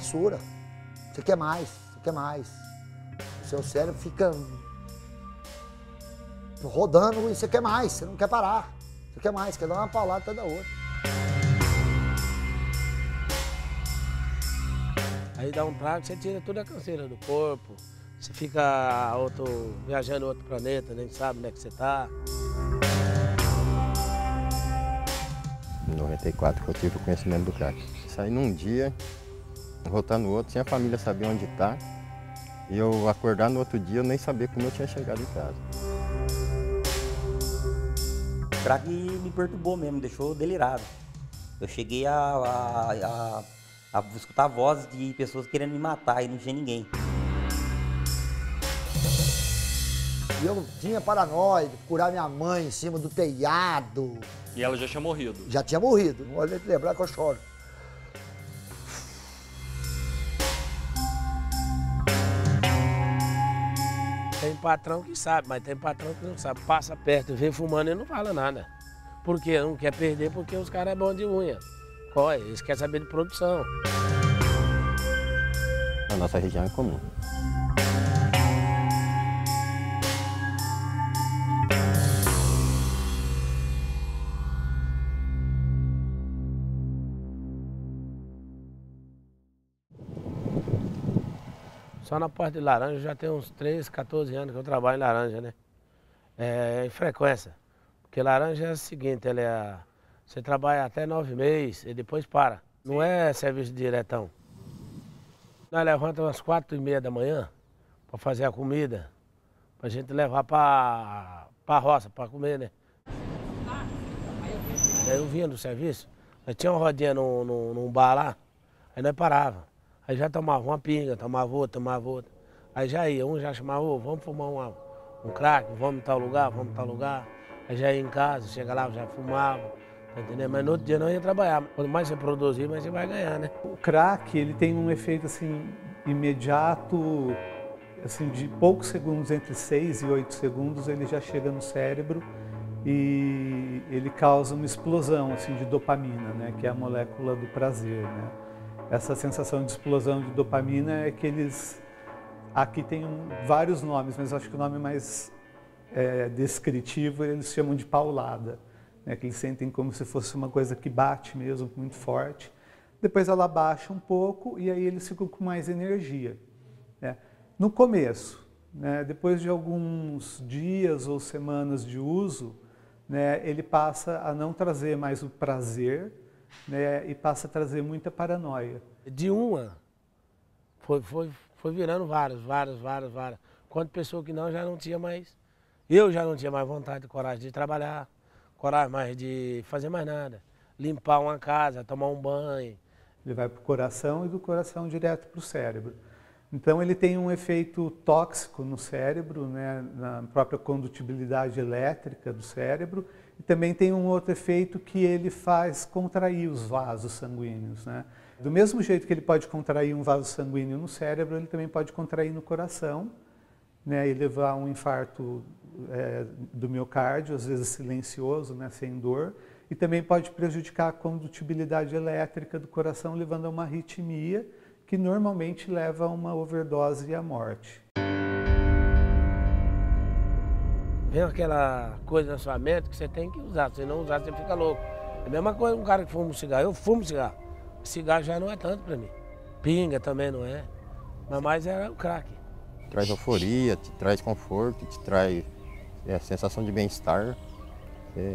fissura. Você quer mais, você quer mais. O seu cérebro fica rodando e você quer mais, você não quer parar. Você quer mais, quer dar uma paulada até da outra. Aí dá um trago, você tira toda a canseira do corpo. Você fica viajando em outro planeta, nem sabe onde é que você tá. Em 94 que eu tive o conhecimento do crack. Saí num dia, voltar no outro, sem a família saber onde tá. E eu acordar no outro dia, eu nem sabia como eu tinha chegado em casa. O crack me perturbou mesmo, me deixou delirado. Eu cheguei a escutar vozes de pessoas querendo me matar e não tinha ninguém. E eu tinha paranoia de curar minha mãe em cima do telhado. E ela já tinha morrido? Já tinha morrido. Não vou lembrar que eu choro. Tem patrão que sabe, mas tem patrão que não sabe. Passa perto, vê fumando e não fala nada. Por quê? Não quer perder porque os caras é bom de unha. Corre, eles querem saber de produção. Na nossa região é comum. Só na parte de laranja já tem uns 13, 14 anos que eu trabalho em laranja, né? Em frequência. Porque laranja é o seguinte, você trabalha até 9 meses e depois para. Não é serviço diretão. Nós levantamos às 4h30 da manhã para fazer a comida, para a gente levar para a roça, para comer, né? Aí eu vinha do serviço, nós tinha uma rodinha num bar lá, aí nós parava. Aí já tomava uma pinga, tomava outra. Aí já ia, um já chamava, vamos fumar um crack, vamos em tal lugar. Aí já ia em casa, chega lá, já fumava, tá entendendo? Mas no outro dia não ia trabalhar. Quanto mais você produzir, mais você vai ganhar, né? O crack, ele tem um efeito assim, imediato, assim, de poucos segundos, entre 6 e 8 segundos, ele já chega no cérebro e ele causa uma explosão assim, de dopamina, né? Que é a molécula do prazer, né? Essa sensação de explosão de dopamina é que eles... Aqui tem vários nomes, mas acho que o nome mais descritivo eles chamam de paulada, né? Que eles sentem como se fosse uma coisa que bate mesmo, muito forte. Depois ela baixa um pouco e aí eles ficam com mais energia, né? No começo, né? Depois de alguns dias ou semanas de uso, né? Ele passa a não trazer mais o prazer, né, e passa a trazer muita paranoia. De uma, foi virando várias. Quanto pessoa que não, já não tinha mais. Eu já não tinha mais vontade, coragem de trabalhar, coragem mais de fazer mais nada. Limpar uma casa, tomar um banho. Ele vai para o coração e do coração direto para o cérebro. Então ele tem um efeito tóxico no cérebro, né, na própria condutibilidade elétrica do cérebro, e também tem um outro efeito que ele faz contrair os vasos sanguíneos, né? Do mesmo jeito que ele pode contrair um vaso sanguíneo no cérebro, ele também pode contrair no coração, né, e levar a um infarto do miocárdio, às vezes silencioso, né, sem dor, e também pode prejudicar a condutibilidade elétrica do coração, levando a uma arritmia, que normalmente leva a uma overdose e à morte. Vem aquela coisa na sua mente que você tem que usar, se não usar você fica louco. É a mesma coisa um cara que fuma um cigarro, eu fumo cigarro. Cigarro já não é tanto para mim. Pinga também não é, mas mais é o crack. Traz euforia, te traz conforto, te traz sensação de bem-estar.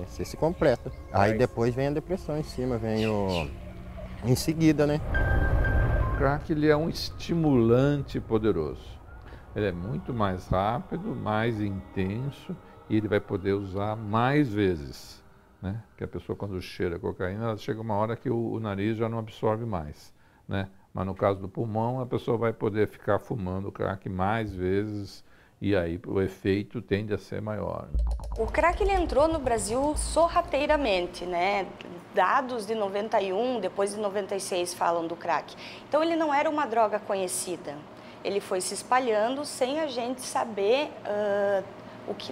Você se completa. Aí depois vem a depressão em cima, em seguida, né? O crack ele é um estimulante poderoso. Ele é muito mais rápido, mais intenso e ele vai poder usar mais vezes, né? Porque a pessoa quando cheira cocaína, ela chega uma hora que o nariz já não absorve mais, né? Mas no caso do pulmão, a pessoa vai poder ficar fumando crack mais vezes e aí o efeito tende a ser maior. O crack ele entrou no Brasil sorrateiramente, né? Dados de 91, depois de 96 falam do crack. Então ele não era uma droga conhecida. Ele foi se espalhando sem a gente saber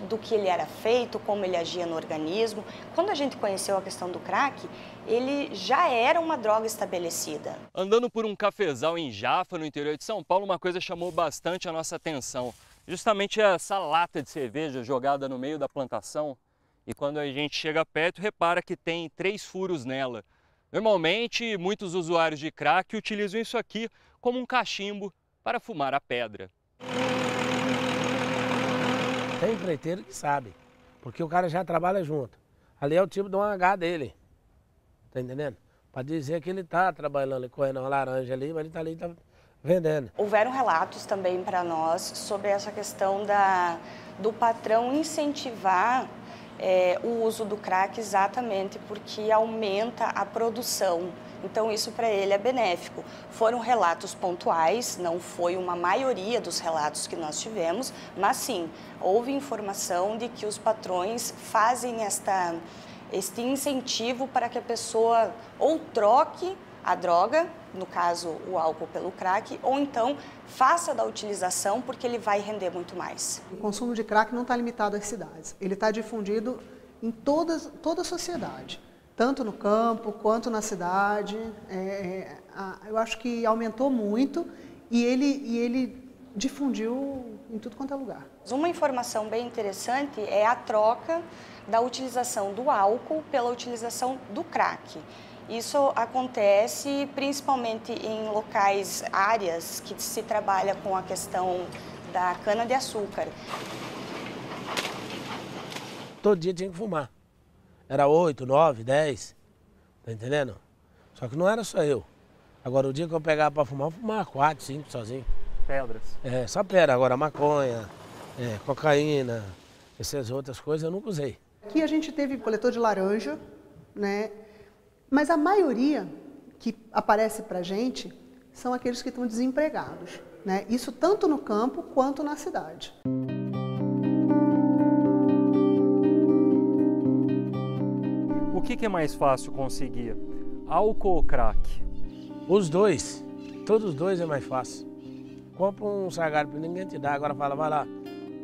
do que ele era feito, como ele agia no organismo. Quando a gente conheceu a questão do crack, ele já era uma droga estabelecida. Andando por um cafezal em Jaffa, no interior de São Paulo, uma coisa chamou bastante a nossa atenção. Justamente essa lata de cerveja jogada no meio da plantação. E quando a gente chega perto, repara que tem 3 furos nela. Normalmente, muitos usuários de crack utilizam isso aqui como um cachimbo para fumar a pedra. Tem empreiteiro que sabe, porque o cara já trabalha junto. Ali é o tipo de um H dele, tá entendendo? Para dizer que ele tá trabalhando, correndo uma laranja ali, mas ele tá ali tá vendendo. Houveram relatos também para nós sobre essa questão do patrão incentivar o uso do crack exatamente porque aumenta a produção. Então isso para ele é benéfico. Foram relatos pontuais, não foi uma maioria dos relatos que nós tivemos, mas sim, houve informação de que os patrões fazem este incentivo para que a pessoa ou troque a droga, no caso o álcool pelo crack, ou então faça da utilização porque ele vai render muito mais. O consumo de crack não está limitado às cidades, ele está difundido em toda a sociedade. Tanto no campo quanto na cidade, eu acho que aumentou muito e ele difundiu em tudo quanto é lugar. Uma informação bem interessante é a troca da utilização do álcool pela utilização do crack. Isso acontece principalmente em locais, áreas que se trabalha com a questão da cana-de-açúcar. Todo dia tinha que fumar. Era 8, 9, 10, tá entendendo? Só que não era só eu. Agora, o dia que eu pegava para fumar, eu fumava 4, 5 sozinho. Pedras? Só pedra. Agora, maconha, cocaína, essas outras coisas eu nunca usei. Aqui a gente teve coletor de laranja, né? Mas a maioria que aparece pra gente são aqueles que estão desempregados, né? Isso tanto no campo quanto na cidade. O que é mais fácil conseguir? Álcool ou crack? Os dois. Todos os dois é mais fácil. Compra um sargado para ninguém te dá. Agora fala, vai lá,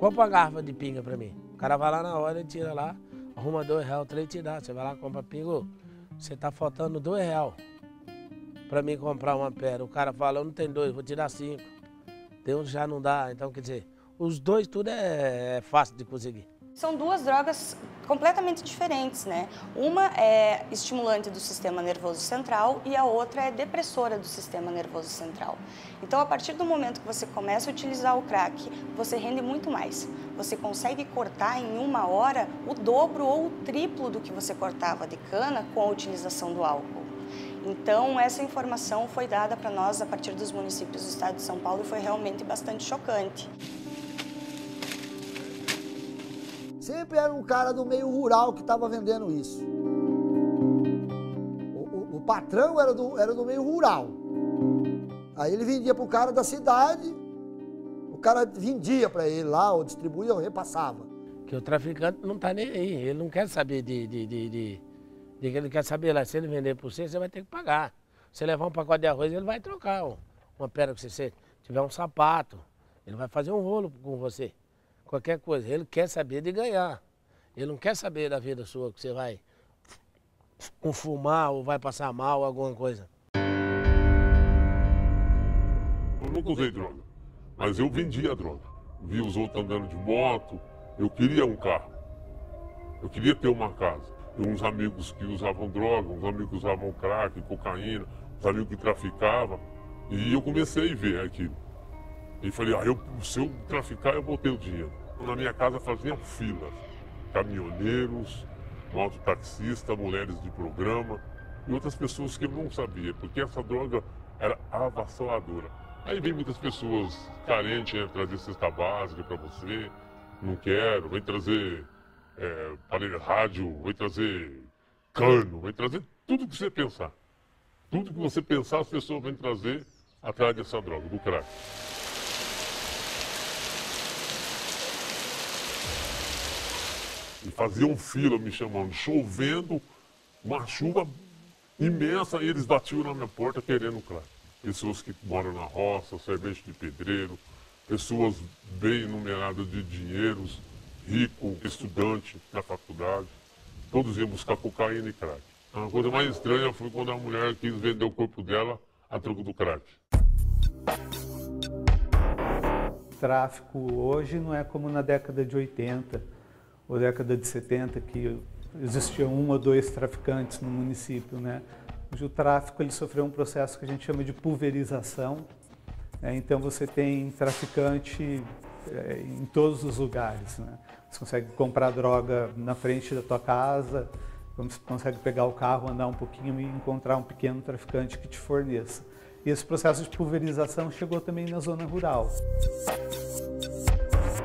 compra uma garrafa de pinga para mim. O cara vai lá na hora, ele tira lá, arruma R$2, 3 te dá. Você vai lá, compra pinga, você tá faltando R$2 para mim comprar uma pera. O cara fala, eu não tenho 2, vou te dar 5. Tem uns já não dá. Então, quer dizer, os dois tudo é fácil de conseguir. São duas drogas completamente diferentes, né? Uma é estimulante do sistema nervoso central e a outra é depressora do sistema nervoso central. Então, a partir do momento que você começa a utilizar o crack, você rende muito mais. Você consegue cortar em 1 hora o dobro ou o triplo do que você cortava de cana com a utilização do álcool. Então, essa informação foi dada para nós a partir dos municípios do estado de São Paulo e foi realmente bastante chocante. Sempre era um cara do meio rural que estava vendendo isso. O patrão era do meio rural. Aí ele vendia para o cara da cidade, o cara vendia para ele lá, ou distribuía, ou repassava. Que o traficante não está nem aí, ele não quer saber de que ele quer saber lá, se ele vender para você, você vai ter que pagar. Se levar um pacote de arroz, ele vai trocar uma pedra que você tiver um sapato, ele vai fazer um rolo com você. Qualquer coisa, ele quer saber de ganhar. Ele não quer saber da vida sua, que você vai fumar ou vai passar mal, alguma coisa. Eu nunca usei droga, mas eu vendia droga. Via os outros andando de moto, eu queria um carro. Eu queria ter uma casa. Tem uns amigos que usavam droga, uns amigos que usavam crack, cocaína, uns amigos que traficavam. E eu comecei a ver aquilo. E falei, se eu traficar, eu vou ter o dinheiro. Na minha casa faziam filas, caminhoneiros, mototaxistas, mulheres de programa e outras pessoas que eu não sabia, porque essa droga era avassaladora. Aí vem muitas pessoas carentes, trazer cesta básica para você, não quero, vem trazer aparelho rádio, vem trazer cano, vem trazer tudo que você pensar. Tudo que você pensar, as pessoas vêm trazer atrás dessa droga, do crack. E faziam fila me chamando, chovendo, uma chuva imensa, e eles batiam na minha porta querendo crack. Pessoas que moram na roça, servente de pedreiro, pessoas bem enumeradas de dinheiros, rico, estudante na faculdade. Todos iam buscar cocaína e crack. A coisa mais estranha foi quando a mulher quis vender o corpo dela a troco do crack. O tráfico hoje não é como na década de 80 ou década de 70, que existiam 1 ou 2 traficantes no município, né? Hoje o tráfico ele sofreu um processo que a gente chama de pulverização. Então você tem traficante em todos os lugares, né? Você consegue comprar droga na frente da tua casa, você consegue pegar o carro, andar um pouquinho e encontrar um pequeno traficante que te forneça. E esse processo de pulverização chegou também na zona rural.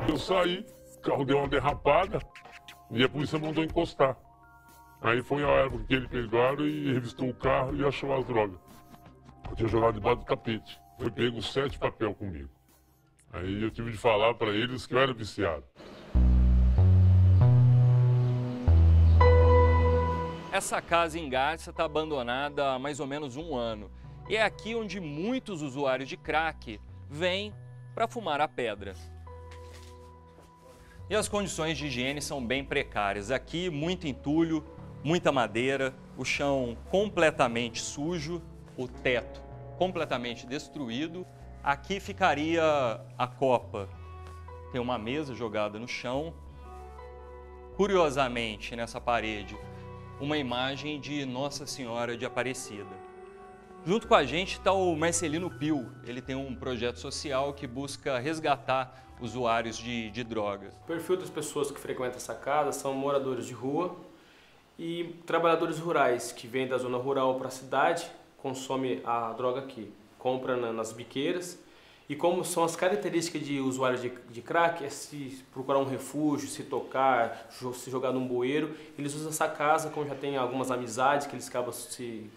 Eu saí, o carro deu uma derrapada e a polícia mandou encostar. Aí foi a época que eles pegaram e revistou o carro e achou as drogas. Eu tinha jogado debaixo do tapete. Foi pego 7 papel comigo. Aí eu tive de falar para eles que eu era viciado. Essa casa em Garça está abandonada há mais ou menos 1 ano. E é aqui onde muitos usuários de crack vêm para fumar a pedra. E as condições de higiene são bem precárias. Aqui, muito entulho, muita madeira, o chão completamente sujo, o teto completamente destruído. Aqui ficaria a copa. Tem uma mesa jogada no chão. Curiosamente, nessa parede, uma imagem de Nossa Senhora de Aparecida. Junto com a gente está o Marcelino Pio. Ele tem um projeto social que busca resgatar usuários de drogas. O perfil das pessoas que frequentam essa casa são moradores de rua e trabalhadores rurais que vêm da zona rural para a cidade, consomem a droga aqui, compra nas biqueiras. E como são as características de usuários de crack, é se procurar um refúgio, se tocar, se jogar num bueiro, eles usam essa casa, como já tem algumas amizades que eles acabam se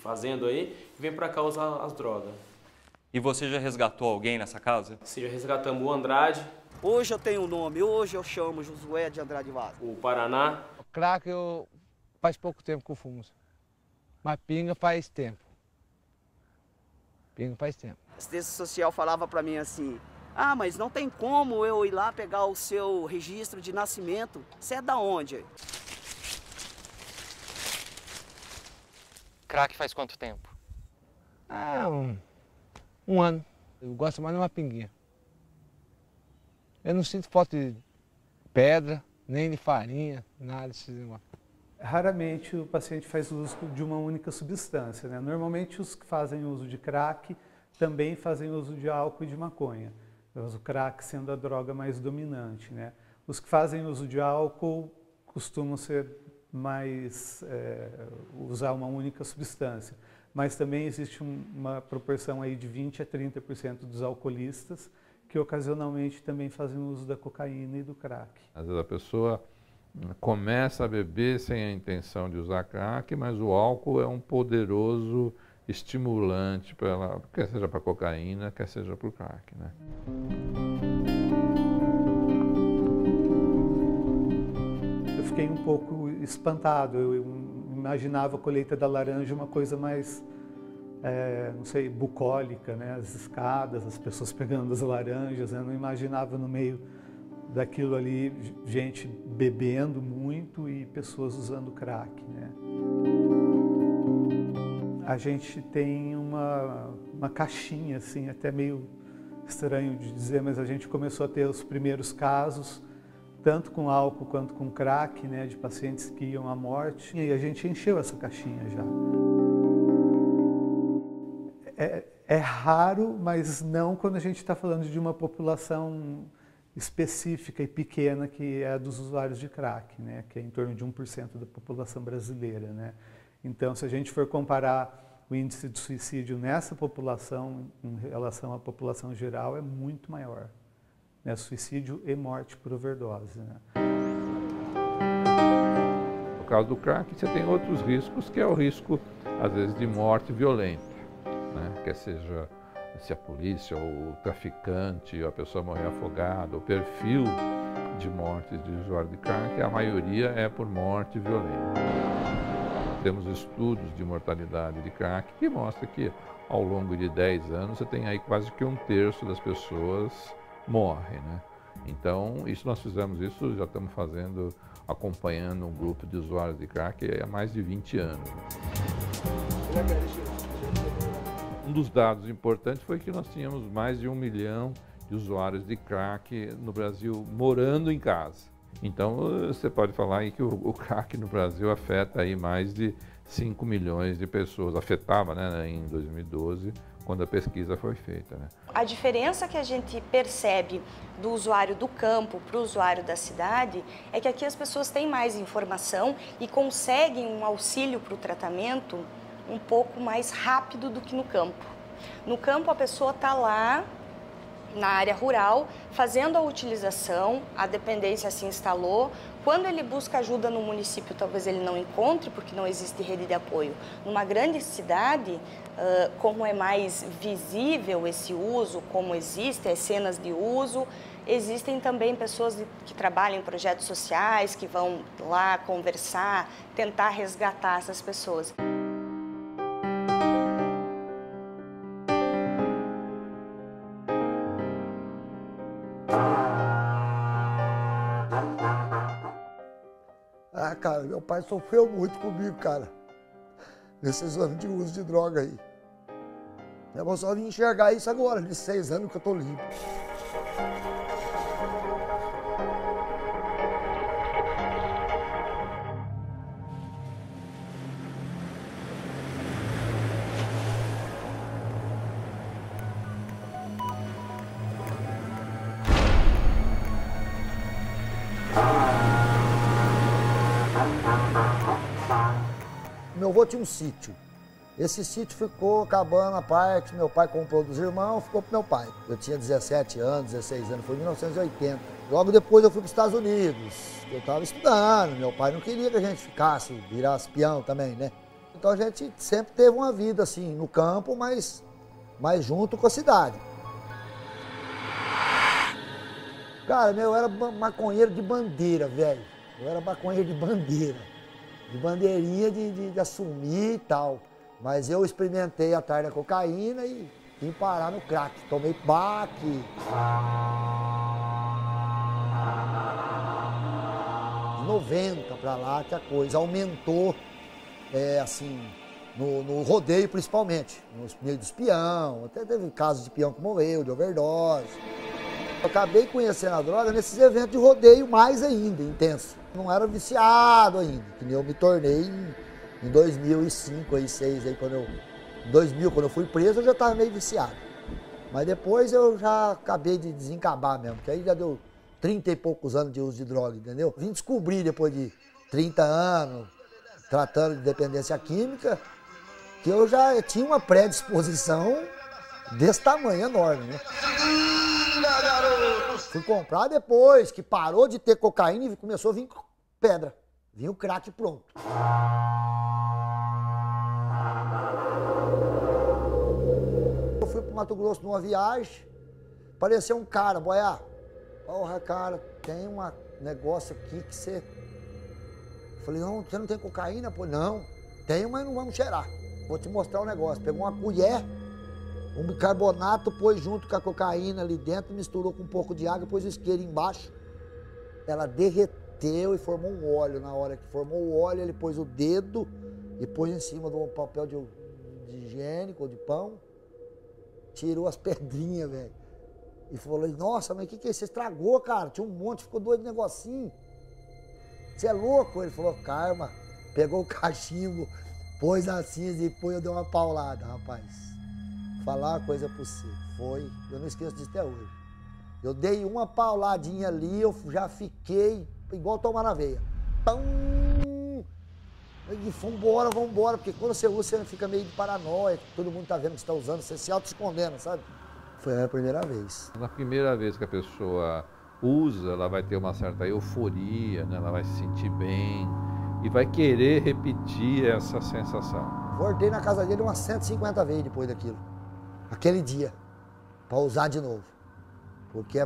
fazendo aí, e vêm para cá usar as drogas. E você já resgatou alguém nessa casa? Sim, já resgatamos o Andrade. Hoje eu tenho um nome, hoje eu chamo Josué de Andrade Vaz. O Paraná. O crack faz pouco tempo que eu fumo, mas pinga faz tempo. Pinga faz tempo. Assistência social falava para mim assim, ah, mas não tem como eu ir lá pegar o seu registro de nascimento. Você é da onde? Crack faz quanto tempo? Ah, um ano. Eu gosto mais de uma pinguinha. Eu não sinto falta de pedra, nem de farinha, nada desse negócio. Raramente o paciente faz uso de uma única substância, né? Normalmente os que fazem uso de crack também fazem uso de álcool e de maconha, o crack sendo a droga mais dominante, né? Os que fazem uso de álcool costumam ser mais usar uma única substância, mas também existe uma proporção aí de 20 a 30% dos alcoolistas que ocasionalmente também fazem uso da cocaína e do crack. Às vezes a pessoa começa a beber sem a intenção de usar crack, mas o álcool é um poderoso estimulante para ela, quer seja para cocaína, quer seja para o crack, né? Eu fiquei um pouco espantado. Eu imaginava a colheita da laranja uma coisa mais, não sei, bucólica, né? As escadas, as pessoas pegando as laranjas, né? Eu não imaginava no meio daquilo ali gente bebendo muito e pessoas usando crack, né? A gente tem uma caixinha, assim, até meio estranho de dizer, mas a gente começou a ter os primeiros casos, tanto com álcool quanto com crack, né, de pacientes que iam à morte, e a gente encheu essa caixinha já. É raro, mas não quando a gente está falando de uma população específica e pequena, que é a dos usuários de crack, né, que é em torno de 1% da população brasileira, né. Então, se a gente for comparar o índice de suicídio nessa população em relação à população geral, é muito maior, né, suicídio e morte por overdose, né. No caso do crack, você tem outros riscos, que é o risco, às vezes, de morte violenta, né, quer seja se a polícia ou o traficante ou a pessoa morrer afogada, o perfil de morte de usuário de crack, a maioria é por morte violenta. Temos estudos de mortalidade de crack que mostram que ao longo de 10 anos você tem aí quase que 1/3 das pessoas morrem, né? Então, isso nós fizemos isso, já estamos fazendo, acompanhando um grupo de usuários de crack há mais de 20 anos. Um dos dados importantes foi que nós tínhamos mais de 1 milhão de usuários de crack no Brasil morando em casa. Então, você pode falar aí que o crack no Brasil afeta aí mais de 5 milhões de pessoas. Afetava, né, em 2012, quando a pesquisa foi feita, né? A diferença que a gente percebe do usuário do campo para o usuário da cidade é que aqui as pessoas têm mais informação e conseguem um auxílio para o tratamento um pouco mais rápido do que no campo. No campo a pessoa está lá na área rural fazendo a utilização, a dependência se instalou. Quando ele busca ajuda no município, talvez ele não encontre, porque não existe rede de apoio. Numa grande cidade, como é mais visível esse uso, como existem as cenas de uso, existem também pessoas que trabalham em projetos sociais, que vão lá conversar, tentar resgatar essas pessoas. Ah, cara, meu pai sofreu muito comigo, cara, nesses anos de uso de droga aí. Eu vou só vir enxergar isso agora, de 6 anos que eu tô limpo. Meu avô tinha um sítio. Esse sítio ficou acabando a parte, meu pai comprou dos irmãos, ficou pro meu pai. Eu tinha 17 anos, 16 anos, foi em 1980. Logo depois eu fui para os Estados Unidos. Eu estava estudando, meu pai não queria que a gente ficasse, virasse peão também, né? Então a gente sempre teve uma vida assim, no campo, mas junto com a cidade. Cara, eu era maconheiro de bandeira, velho. Eu era maconheiro de bandeira. De bandeirinha de assumir e tal. Mas eu experimentei a tarde da cocaína e vim parar no crack. Tomei baque. De 90 pra lá que a coisa aumentou, assim, no rodeio principalmente. No meio dos peão, até teve casos de peão que morreu, de overdose. Eu acabei conhecendo a droga nesses eventos de rodeio mais ainda, intenso. Não era viciado ainda, que nem eu me tornei em 2005, 2006, aí em 2000, quando eu fui preso, eu já estava meio viciado. Mas depois eu já acabei de desencabar mesmo, porque aí já deu 30 e poucos anos de uso de droga, entendeu? Vim descobrir depois de 30 anos, tratando de dependência química, que eu já tinha uma predisposição desse tamanho, enorme, né? Fui comprar depois, que parou de ter cocaína e começou a vir pedra. Vinha o crack pronto. Eu fui pro Mato Grosso numa viagem, apareceu um cara, boiá. Porra, cara, tem um negócio aqui que você... Eu falei, não, você não tem cocaína? Pô, não, tenho, mas não vamos cheirar. Vou te mostrar um negócio. Pegou uma colher, um bicarbonato, pôs junto com a cocaína ali dentro, misturou com um pouco de água, pôs o isqueiro embaixo. Ela derreteu e formou um óleo. Na hora que formou o óleo, ele pôs o dedo e pôs em cima de um papel de higiênico ou de pão. Tirou as pedrinhas, velho. E falou, nossa, mas o que é isso? Você estragou, cara. Tinha um monte, ficou doido de negocinho. Você é louco? Ele falou, karma. Pegou o cachimbo, pôs na cinza e depois eu dei uma paulada, rapaz. Falar uma coisa pra você, eu não esqueço disso até hoje. Eu dei uma pauladinha ali, eu já fiquei igual tomar na veia. Pum! E vambora, porque quando você usa, você fica meio de paranoia, todo mundo tá vendo que você tá usando, você se auto-escondendo, sabe? Foi a primeira vez. Na primeira vez que a pessoa usa, ela vai ter uma certa euforia, né? Ela vai se sentir bem e vai querer repetir essa sensação. Voltei na casa dele umas 150 vezes depois daquilo. Aquele dia, para usar de novo. Porque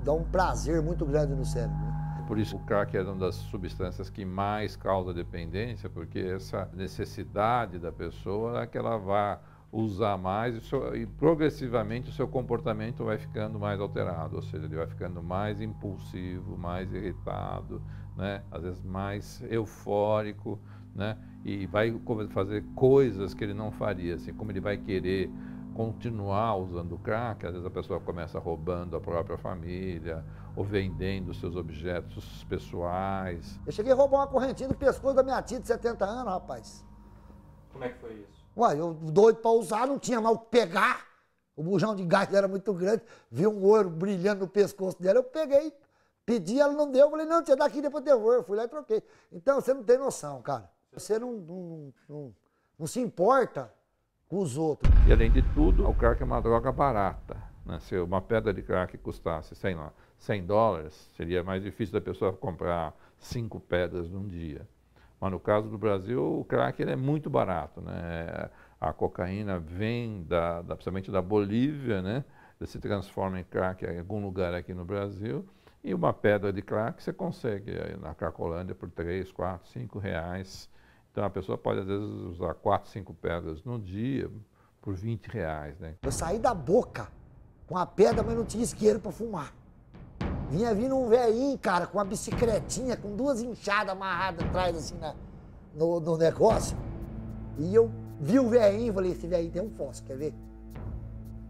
dá um prazer muito grande no cérebro. Né? Por isso o crack é uma das substâncias que mais causa dependência, porque essa necessidade da pessoa é que ela vá usar mais e progressivamente o seu comportamento vai ficando mais alterado, ou seja, ele vai ficando mais impulsivo, mais irritado, né? Às vezes mais eufórico, né? E vai fazer coisas que ele não faria, assim, como ele vai querer continuar usando o crack, às vezes a pessoa começa roubando a própria família ou vendendo seus objetos pessoais. Eu cheguei a roubar uma correntinha do pescoço da minha tia de 70 anos, rapaz. Como é que foi isso? Ué, eu doido pra usar, não tinha mais o que pegar. O bujão de gás era muito grande, vi um ouro brilhando no pescoço dela, eu peguei, pedi, ela não deu, eu falei, não, tia, daqui depois eu devolvo, eu fui lá e troquei. Então você não tem noção, cara. Você não se importa com os outros. E além de tudo, o crack é uma droga barata, né? Se uma pedra de crack custasse, sei lá, $100, seria mais difícil da pessoa comprar 5 pedras num dia. Mas no caso do Brasil, o crack ele é muito barato, né? A cocaína vem principalmente da Bolívia, né? Se transforma em crack em algum lugar aqui no Brasil. E uma pedra de crack você consegue na Cracolândia por 3, 4, 5 reais. Então a pessoa pode às vezes usar 4, 5 pedras no dia por 20 reais, né? Eu saí da boca com a pedra, mas não tinha isqueiro para fumar. Vinha vindo um velhinho, cara, com uma bicicletinha, com 2 enxadas amarradas atrás, assim, no negócio. E eu vi o velhinho e falei, esse velhinho tem um fósforo, quer ver?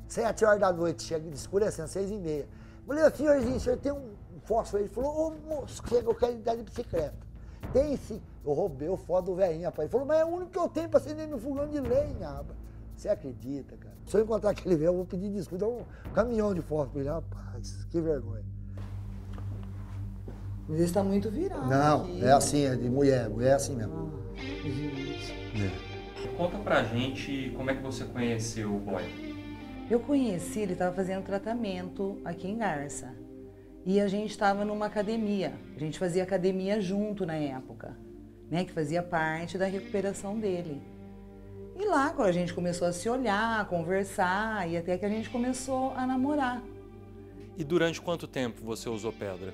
7 horas da noite, chega escurecendo, 6h30. Falei, senhorzinho, o senhor tem um fósforo? Ele falou, ô moço, chega, eu quero dar de bicicleta. Tem sim. Eu roubei o fósforo do velhinho, rapaz. Ele falou, mas é o único que eu tenho para acender meu fogão de lenha, rapaz. Você acredita, cara? Se eu encontrar aquele velho, eu vou pedir desculpa, dar um caminhão de fósforo pra ele, rapaz, que vergonha. Mas ele está muito virado. Não, aqui. é assim, é de mulher é assim mesmo. Conta pra gente como é que você conheceu o boy. Eu conheci, ele estava fazendo tratamento aqui em Garça. E a gente estava numa academia. A gente fazia academia junto na época, né? Que fazia parte da recuperação dele. E lá, quando a gente começou a se olhar, a conversar, e até que a gente começou a namorar. E durante quanto tempo você usou pedra?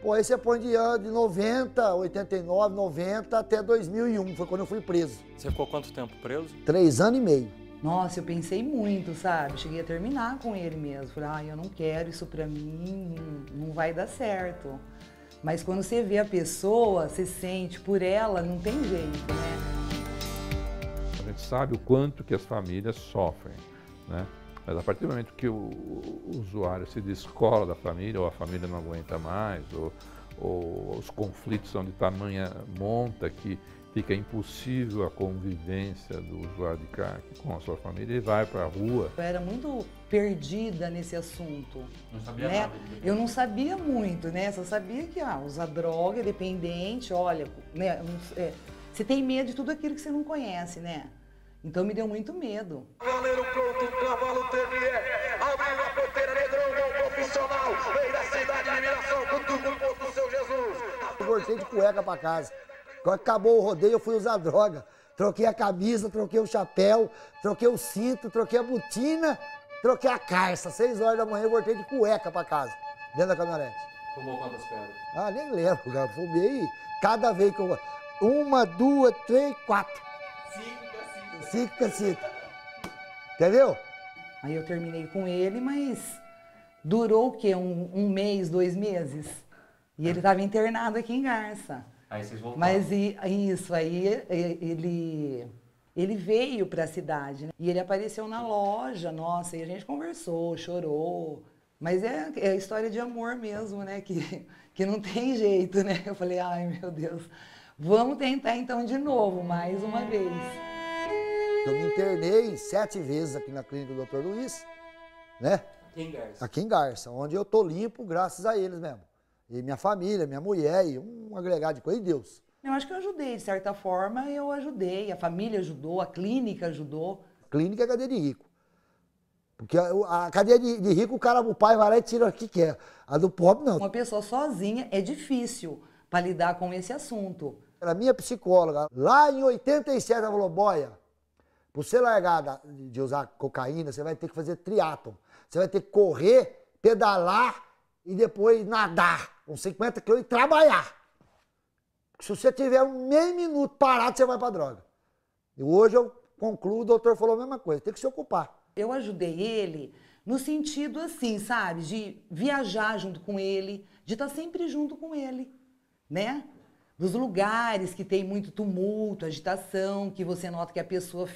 Pô, aí você põe de 90, 89, 90 até 2001, foi quando eu fui preso. Você ficou quanto tempo preso? 3 anos e meio. Nossa, eu pensei muito, sabe? Cheguei a terminar com ele mesmo. Falei, eu não quero isso pra mim, não vai dar certo. Mas quando você vê a pessoa, você sente por ela, não tem jeito, né? A gente sabe o quanto que as famílias sofrem, né? Mas a partir do momento que o usuário se descola da família, ou a família não aguenta mais, ou os conflitos são de tamanha monta que fica impossível a convivência do usuário de crack com a sua família, ele vai para a rua. Eu era muito perdida nesse assunto. Não sabia né? nada. Eu não sabia muito, né? Só sabia que usar droga, dependente, olha, né? Você tem medo de tudo aquilo que você não conhece, né? Então me deu muito medo. Cavaleiro pronto, cavalo TME, abriu a porteira, negrão, gol profissional, veio da cidade de Miração, cutuca o posto do seu Jesus. Eu voltei de cueca pra casa. Quando acabou o rodeio, eu fui usar droga. Troquei a camisa, troquei o chapéu, troquei o cinto, troquei a botina, troquei a calça. 6 horas da manhã eu voltei de cueca pra casa, dentro da caminhonete. Tomou quantas pedras? Ah, nem lembro, cara. Fumei cada vez que eu... 1, 2, 3, 4. 5 cacitas. Entendeu? Aí eu terminei com ele, mas durou o quê? Um mês, 2 meses? E ele estava internado aqui em Garça. Aí vocês voltaram. Mas isso, aí ele veio para a cidade, né? E ele apareceu na loja, nossa, e a gente conversou, chorou. Mas é história de amor mesmo, né? Que não tem jeito, né? Eu falei, ai meu Deus, vamos tentar então de novo, mais uma vez. Eu me internei 7 vezes aqui na clínica do Dr. Luiz, né? Aqui em Garça. Aqui em Garça, onde eu tô limpo graças a eles mesmo. E minha família, minha mulher, e um agregado de coisa, e Deus. Eu acho que eu ajudei, de certa forma eu ajudei, a família ajudou, a clínica ajudou. Clínica é cadeia de rico. Porque a cadeia de rico, o pai vai lá e tira o que quer. A do pobre, não. Uma pessoa sozinha é difícil para lidar com esse assunto. A minha psicóloga, lá em 87, ela falou, boia, para você largar de usar cocaína, você vai ter que fazer triatlon. Você vai ter que correr, pedalar e depois nadar, uns 50 km e trabalhar. Se você tiver meio minuto parado, você vai para droga. E hoje eu concluo, o doutor falou a mesma coisa, tem que se ocupar. Eu ajudei ele no sentido assim, sabe, de viajar junto com ele, de estar sempre junto com ele, né? Nos lugares que tem muito tumulto, agitação, que você nota que a pessoa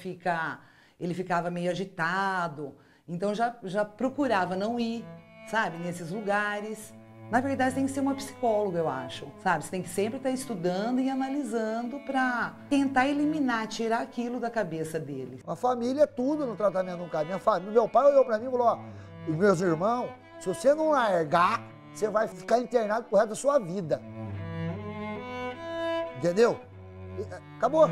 ele ficava meio agitado. Então já procurava não ir, sabe, nesses lugares. Na verdade, você tem que ser uma psicóloga, eu acho, sabe? Você tem que sempre estar estudando e analisando para tentar eliminar, tirar aquilo da cabeça dele. A família é tudo no tratamento de um cara. Meu pai olhou para mim e falou, ó, os meus irmãos, se você não largar, você vai ficar internado pro resto da sua vida. Entendeu? Acabou.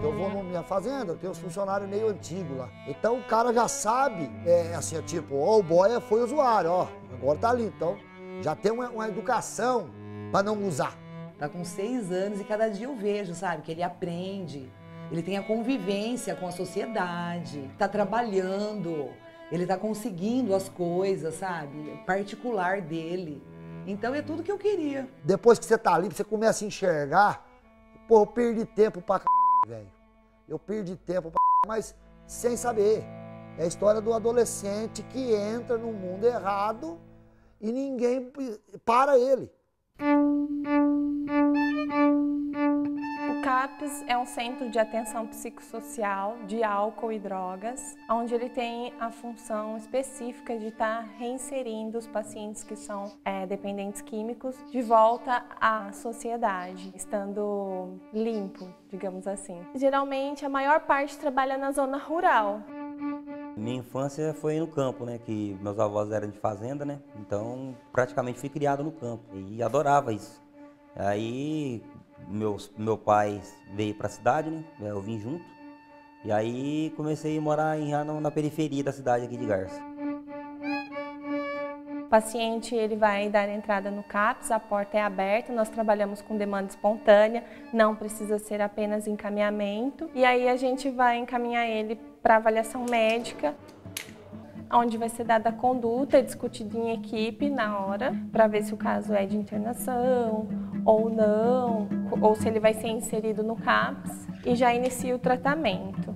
Eu vou na minha fazenda, eu tenho uns funcionários meio antigos lá. Então o cara já sabe, assim, tipo, ó, o boia foi usuário, ó, agora tá ali. Então já tem uma educação para não usar. Tá com 6 anos e cada dia eu vejo, sabe, que ele aprende. Ele tem a convivência com a sociedade, tá trabalhando, ele tá conseguindo as coisas, sabe, particular dele. Então é tudo que eu queria. Depois que você tá ali, você começa a enxergar, pô, eu perdi tempo pra velho. Eu perdi tempo pra mas sem saber. É a história do adolescente que entra no mundo errado e ninguém para ele. O CAPS é um centro de atenção psicossocial de álcool e drogas, onde ele tem a função específica de estar reinserindo os pacientes que são dependentes químicos de volta à sociedade, estando limpo, digamos assim. Geralmente, a maior parte trabalha na zona rural. Minha infância foi no campo, né? Que meus avós eram de fazenda, né? Então, praticamente fui criado no campo e adorava isso. Aí, meu pai veio para a cidade, né? Eu vim junto. E aí, comecei a morar na periferia da cidade aqui de Garça. O paciente ele vai dar entrada no CAPS, a porta é aberta, nós trabalhamos com demanda espontânea, não precisa ser apenas encaminhamento. E aí a gente vai encaminhar ele para avaliação médica, onde vai ser dada a conduta, discutida em equipe na hora, para ver se o caso é de internação ou não, ou se ele vai ser inserido no CAPS, e já inicia o tratamento.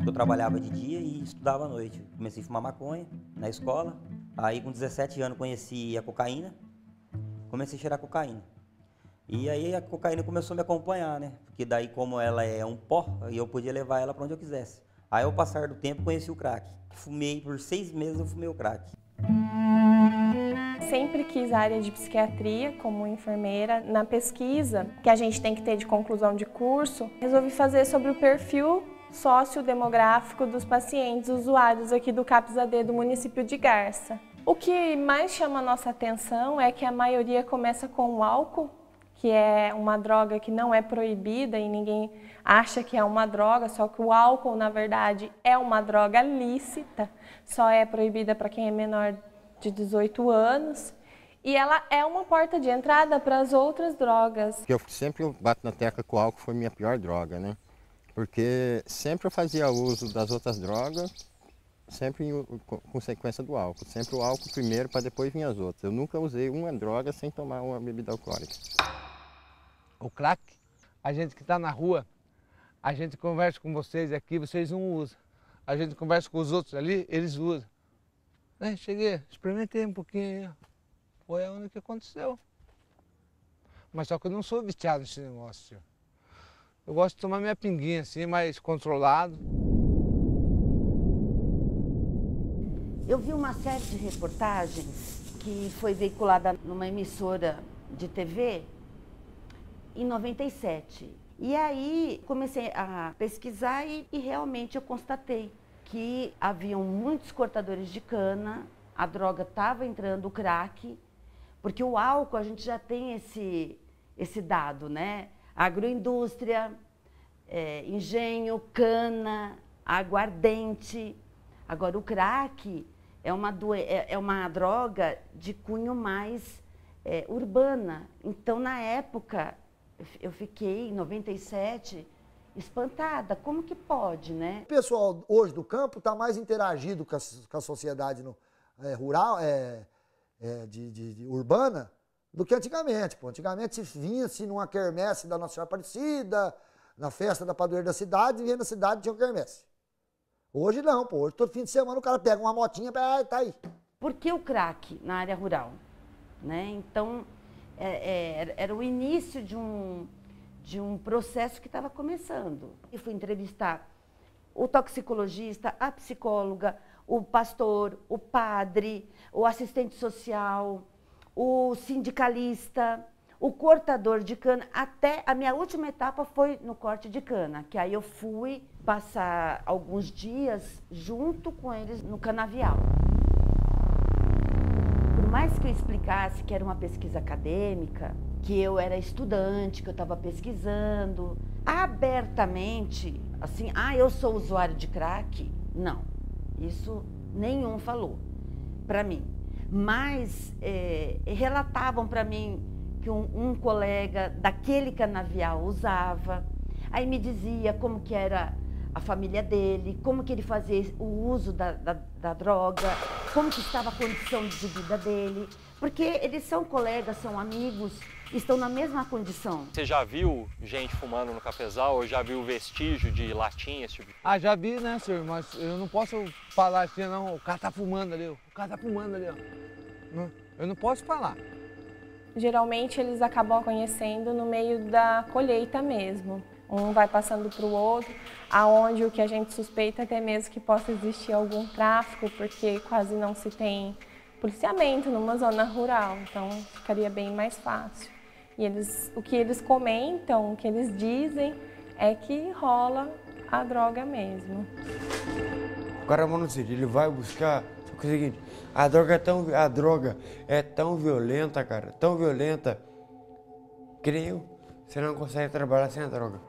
Eu trabalhava de dia e estudava à noite. Comecei a fumar maconha na escola. Aí com 17 anos conheci a cocaína. Comecei a cheirar cocaína. E aí a cocaína começou a me acompanhar, né? Porque daí como ela é um pó, eu podia levar ela para onde eu quisesse. Aí ao passar do tempo conheci o crack. Fumei por 6 meses, eu fumei o crack. Sempre quis a área de psiquiatria como enfermeira. Na pesquisa que a gente tem que ter de conclusão de curso, resolvi fazer sobre o perfil sociodemográfico dos pacientes usuários aqui do CAPS-AD do município de Garça. O que mais chama a nossa atenção é que a maioria começa com o álcool, que é uma droga que não é proibida e ninguém acha que é uma droga, só que o álcool, na verdade, é uma droga lícita, só é proibida para quem é menor de 18 anos. E ela é uma porta de entrada para as outras drogas. Eu sempre bato na tecla que o álcool foi minha pior droga, né? Porque sempre eu fazia uso das outras drogas, sempre em consequência do álcool. Sempre o álcool primeiro para depois vir as outras. Eu nunca usei uma droga sem tomar uma bebida alcoólica. O crack, a gente que está na rua, a gente conversa com vocês aqui, vocês não usam. A gente conversa com os outros ali, eles usam. Cheguei, experimentei um pouquinho, foi a única que aconteceu. Mas só que eu não sou viciado nesse negócio. Eu gosto de tomar minha pinguinha assim, mais controlado. Eu vi uma série de reportagens que foi veiculada numa emissora de TV em 97. E aí comecei a pesquisar e realmente eu constatei que haviam muitos cortadores de cana, a droga estava entrando, o crack, porque o álcool a gente já tem esse dado, né? Agroindústria, engenho, cana, aguardente. Agora, o crack é uma droga de cunho mais urbana. Então, na época, eu fiquei, em 97, espantada. Como que pode, né? O pessoal hoje do campo está mais interagido com a sociedade rural, urbana, do que antigamente. Pô. Antigamente vinha-se numa quermesse da Nossa Senhora Aparecida, na festa da padroeira da cidade, vinha na cidade e tinha uma quermesse. Hoje não, pô. Hoje todo fim de semana o cara pega uma motinha e tá aí. Por que o crack na área rural? Né? Então, era o início de um processo que estava começando. E fui entrevistar o toxicologista, a psicóloga, o pastor, o padre, o assistente social, o sindicalista, o cortador de cana. Até a minha última etapa foi no corte de cana, que aí eu fui passar alguns dias junto com eles no canavial. Por mais que eu explicasse que era uma pesquisa acadêmica, que eu era estudante, que eu estava pesquisando, abertamente, assim, eu sou usuário de crack, não. Isso nenhum falou para mim. Mas relatavam para mim que um colega daquele canavial usava, aí me dizia como que era a família dele, como que ele fazia o uso da droga, como que estava a condição de vida dele, porque eles são colegas, são amigos, estão na mesma condição. Você já viu gente fumando no cafezal ou já viu vestígio de latinha, esse tipo de... Já vi, né, senhor, mas eu não posso falar assim, não, o cara tá fumando ali, o cara tá fumando ali, ó. Eu não posso falar. Geralmente eles acabam conhecendo no meio da colheita mesmo. Um vai passando para o outro, aonde o que a gente suspeita até mesmo que possa existir algum tráfico, porque quase não se tem policiamento numa zona rural, então ficaria bem mais fácil. E o que eles comentam, o que eles dizem é que rola a droga mesmo. O cara manda assim, ele vai buscar, só que é o seguinte, a droga é tão violenta, cara, tão violenta, que nem eu, você não consegue trabalhar sem a droga.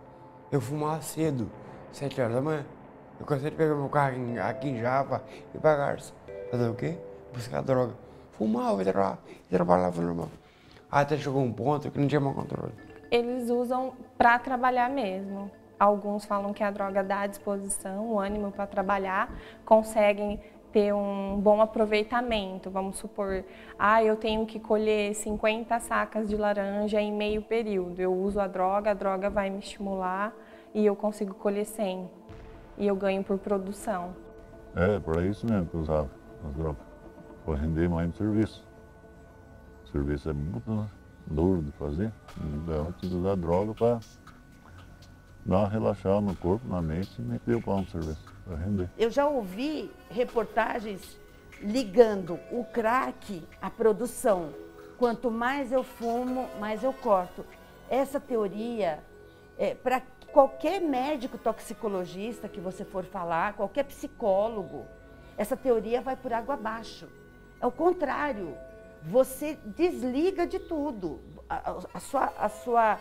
Eu fumava cedo, 7 horas da manhã. Eu cansei de pegar meu carro aqui em Java e pra Garça. Fazer o quê? Buscar droga. Fumava e trabalhava normal. Até chegou um ponto que não tinha mais controle. Eles usam para trabalhar mesmo. Alguns falam que a droga dá à disposição, o ânimo para trabalhar, conseguem ter um bom aproveitamento. Vamos supor, eu tenho que colher 50 sacas de laranja em meio período. Eu uso a droga vai me estimular e eu consigo colher 100. E eu ganho por produção. Para isso mesmo que eu usava as drogas. Para render mais no serviço. O serviço é muito duro de fazer. Então eu tive que usar droga para dar uma relaxada no corpo, na mente e meter o pau no serviço. Para render. Eu já ouvi reportagens ligando o crack à produção. Quanto mais eu fumo, mais eu corto. Essa teoria, para qualquer médico toxicologista que você for falar, qualquer psicólogo, essa teoria vai por água abaixo. É o contrário, você desliga de tudo. A sua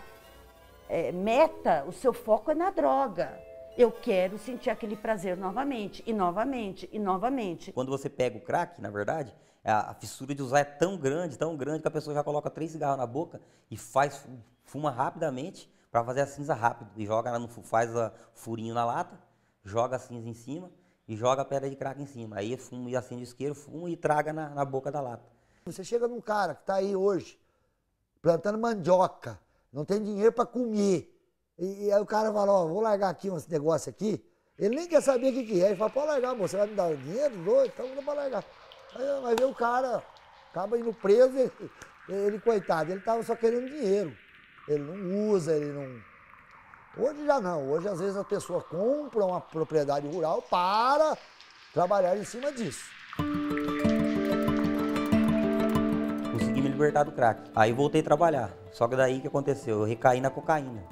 meta, o seu foco é na droga. Eu quero sentir aquele prazer novamente, e novamente, e novamente. Quando você pega o crack, na verdade, a fissura de usar é tão grande, que a pessoa já coloca 3 cigarros na boca e fuma rapidamente para fazer a cinza rápido. E faz furinho na lata, joga a cinza em cima e joga a pedra de crack em cima. Aí fuma e acende o isqueiro, fuma e traga na boca da lata. Você chega num cara que está aí hoje, plantando mandioca, não tem dinheiro para comer. E aí o cara fala, vou largar aqui esse negócio aqui. Ele nem quer saber o que é. Ele fala, pode largar, moço, você vai me dar dinheiro? Então não pode largar. Aí vai ver o cara, acaba indo preso, ele coitado, ele estava só querendo dinheiro. Ele não usa, ele não... Hoje já não. Hoje às vezes a pessoa compra uma propriedade rural para trabalhar em cima disso. Consegui me libertar do crack. Aí voltei a trabalhar. Só que daí o que aconteceu? Eu recaí na cocaína.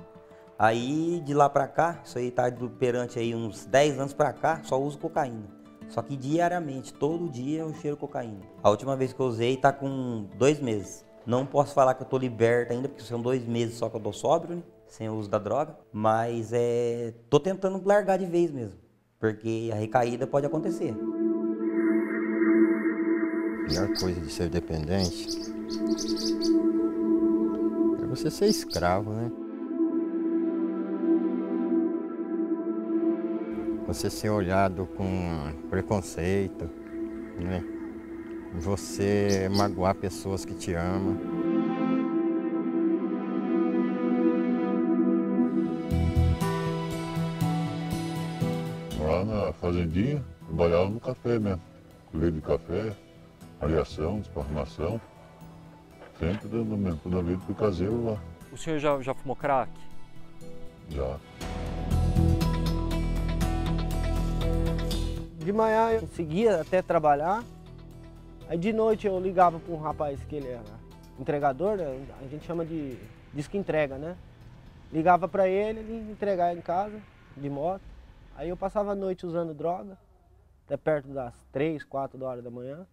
Aí, de lá pra cá, isso aí tá perante aí uns 10 anos pra cá, só uso cocaína. Só que diariamente, todo dia eu cheiro cocaína. A última vez que eu usei tá com 2 meses. Não posso falar que eu tô liberto ainda, porque são 2 meses só que eu tô sóbrio, né? Sem o uso da droga. Mas tô tentando largar de vez mesmo, porque a recaída pode acontecer. A pior coisa de ser dependente é você ser escravo, né? Você ser olhado com preconceito, né? Você magoar pessoas que te amam. lá na fazendinha, trabalhava no café mesmo. Colheita de café, areação, desparramação. Sempre dando mesmo, toda a vida fui caseiro lá. O senhor já fumou crack? Já. De manhã eu seguia até trabalhar, aí de noite eu ligava para um rapaz que ele era entregador, né? A gente chama de disco entrega, né? Ligava para ele entregar em casa, de moto. Aí eu passava a noite usando droga, até perto das 3, 4 horas da manhã.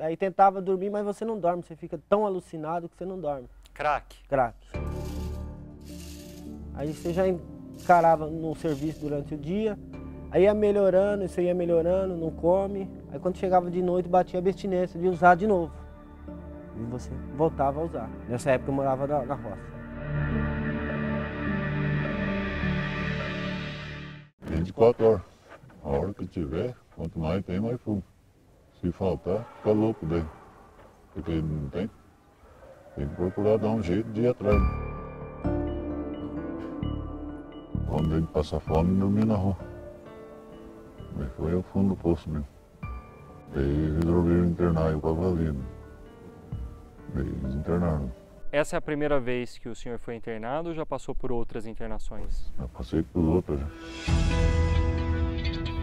Aí tentava dormir, mas você não dorme, você fica tão alucinado que você não dorme. Crack? Crack. Aí você já encarava no serviço durante o dia, aí ia melhorando, isso ia melhorando, não come. Aí quando chegava de noite batia a abstinência de usar de novo. E você voltava a usar. Nessa época eu morava na roça. 24 horas. A hora que tiver, quanto mais tem, mais fumo. Se faltar, fica louco daí. Porque não tem. Tem que procurar dar um jeito de ir atrás. Quando ele passa fome, dormir na rua. Mas foi ao fundo do poço mesmo. Daí resolveram internar eu com a Valina. Daí eles internaram. Essa é a primeira vez que o senhor foi internado ou já passou por outras internações? Já passei por outras.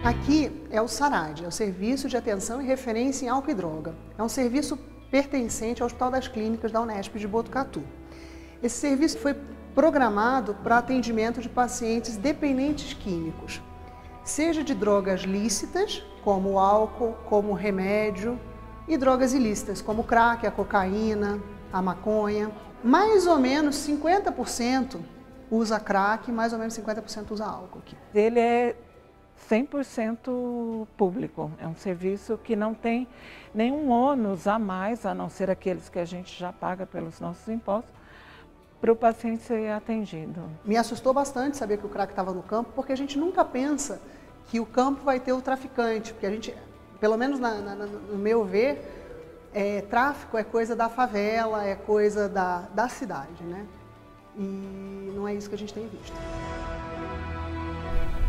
Aqui é o SARAD, é o Serviço de Atenção e Referência em Álcool e Droga. É um serviço pertencente ao Hospital das Clínicas da Unesp de Botucatu. Esse serviço foi programado para atendimento de pacientes dependentes químicos, seja de drogas lícitas, como o álcool, como o remédio, e drogas ilícitas, como o crack, a cocaína, a maconha. Mais ou menos 50% usa crack, mais ou menos 50% usa álcool aqui. Ele é 100% público, é um serviço que não tem nenhum ônus a mais, a não ser aqueles que a gente já paga pelos nossos impostos, para o paciente ser atendido. Me assustou bastante saber que o crack estava no campo, porque a gente nunca pensa que o campo vai ter o traficante, porque a gente, pelo menos no meu ver, tráfico é coisa da favela, é coisa da cidade, né? E não é isso que a gente tem visto.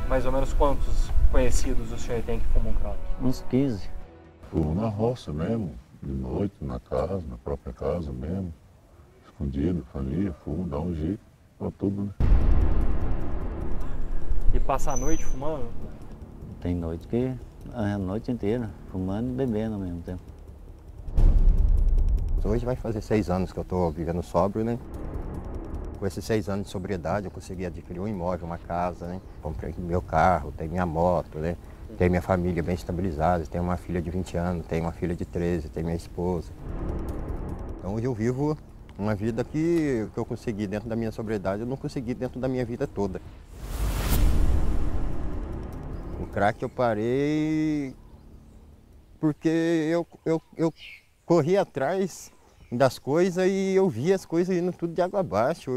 Mais ou menos quantos conhecidos o senhor tem que fumam crack? Uns 15. Fumo na roça mesmo, de noite, na casa, na própria casa mesmo. Escondido, família, fumo, dá um jeito pra tudo, né? E passa a noite fumando? Tem noite que é a noite inteira, fumando e bebendo ao mesmo tempo. Hoje vai fazer 6 anos que eu estou vivendo sóbrio, né? Com esses 6 anos de sobriedade eu consegui adquirir um imóvel, uma casa, né? Comprei meu carro, tenho minha moto, né? Tenho minha família bem estabilizada, tenho uma filha de 20 anos, tenho uma filha de 13, tenho minha esposa. Então hoje eu vivo uma vida que eu consegui dentro da minha sobriedade, eu não consegui dentro da minha vida toda. O crack eu parei porque eu corri atrás das coisas e eu via as coisas indo tudo de água abaixo.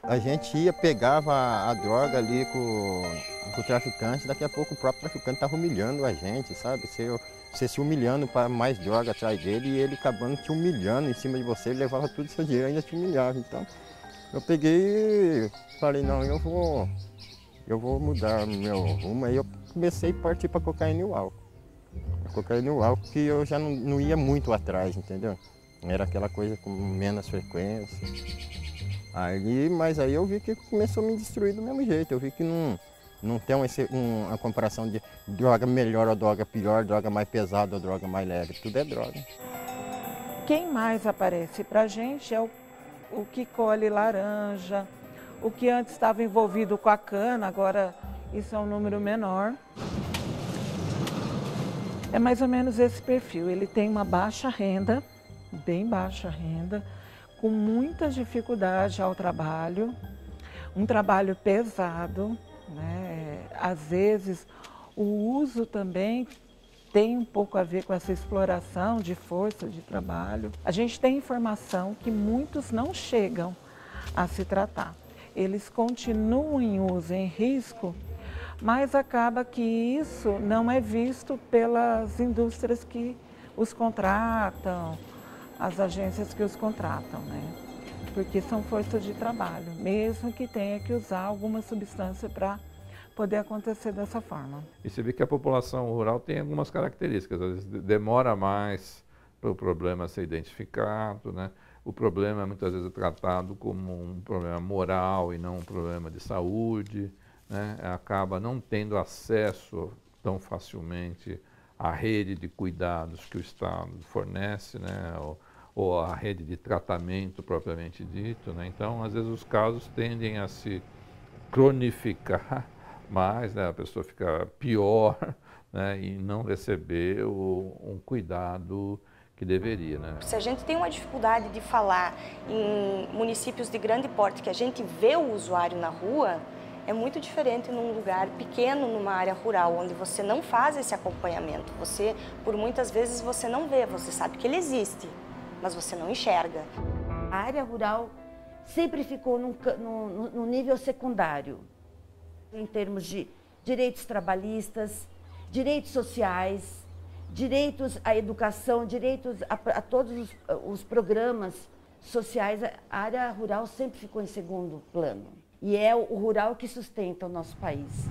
A gente ia, pegava a droga ali com o traficante, daqui a pouco o próprio traficante estava humilhando a gente, sabe? Você se humilhando para mais droga atrás dele e ele acabando te humilhando em cima de você, ele levava tudo o seu dinheiro e ainda te humilhava. Então eu peguei e falei, não, eu vou mudar meu rumo. Aí eu comecei a partir para cocaína e o álcool. A cocaína e o álcool que eu já não ia muito atrás, entendeu? Era aquela coisa com menos frequência. Mas aí eu vi que começou a me destruir do mesmo jeito. Eu vi que não tem uma comparação de droga melhor ou droga pior, droga mais pesada ou droga mais leve. Tudo é droga. Quem mais aparece para a gente é o que colhe laranja, o que antes estava envolvido com a cana, agora isso é um número menor. É mais ou menos esse perfil. Ele tem uma baixa renda, bem baixa renda, com muita dificuldade ao trabalho, um trabalho pesado, né? Às vezes o uso também tem um pouco a ver com essa exploração de força de trabalho. A gente tem informação que muitos não chegam a se tratar. Eles continuam em uso, em risco, mas acaba que isso não é visto pelas indústrias que os contratam, as agências que os contratam, né? Porque são forças de trabalho, mesmo que tenha que usar alguma substância para poder acontecer dessa forma. E você vê que a população rural tem algumas características, às vezes demora mais para o problema ser identificado, né? O problema muitas vezes é tratado como um problema moral e não um problema de saúde, né? Acaba não tendo acesso tão facilmente à rede de cuidados que o Estado fornece, né? Ou à rede de tratamento propriamente dito, né? Então, às vezes os casos tendem a se cronificar mais, né? A pessoa fica pior, né? E não receber um cuidado que deveria, né? Se a gente tem uma dificuldade de falar em municípios de grande porte, que a gente vê o usuário na rua, é muito diferente num lugar pequeno, numa área rural, onde você não faz esse acompanhamento. Você, por muitas vezes, você não vê, você sabe que ele existe, mas você não enxerga. A área rural sempre ficou no nível secundário, em termos de direitos trabalhistas, direitos sociais, direitos à educação, direitos a todos os programas sociais. A área rural sempre ficou em segundo plano. E é o rural que sustenta o nosso país.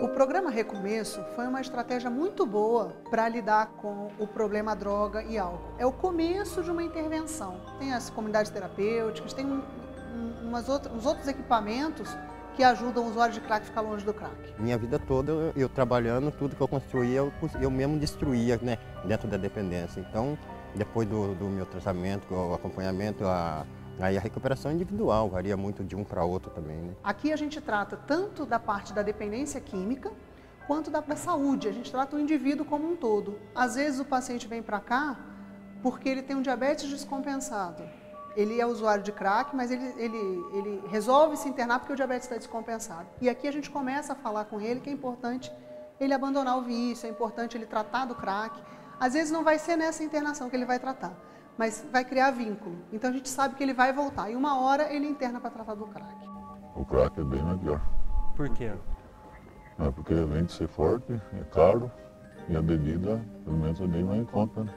O programa Recomeço foi uma estratégia muito boa para lidar com o problema droga e álcool. É o começo de uma intervenção. Tem as comunidades terapêuticas, tem uns outros equipamentos que ajudam o usuário de crack a ficar longe do crack. Minha vida toda, eu trabalhando, tudo que eu construía, eu mesmo destruía, né, dentro da dependência. Então, depois do meu tratamento, o acompanhamento, aí a recuperação individual varia muito de um para outro também, né? Aqui a gente trata tanto da parte da dependência química, quanto da saúde. A gente trata o indivíduo como um todo. Às vezes o paciente vem para cá porque ele tem um diabetes descompensado. Ele é usuário de crack, mas ele resolve se internar porque o diabetes está descompensado. E aqui a gente começa a falar com ele que é importante ele abandonar o vício, é importante ele tratar do crack. Às vezes não vai ser nessa internação que ele vai tratar, mas vai criar vínculo. Então a gente sabe que ele vai voltar e uma hora ele interna para tratar do crack. O crack é bem melhor. Por quê? É porque além de ser forte, é caro e a bebida, pelo menos, é bem mais em conta, né?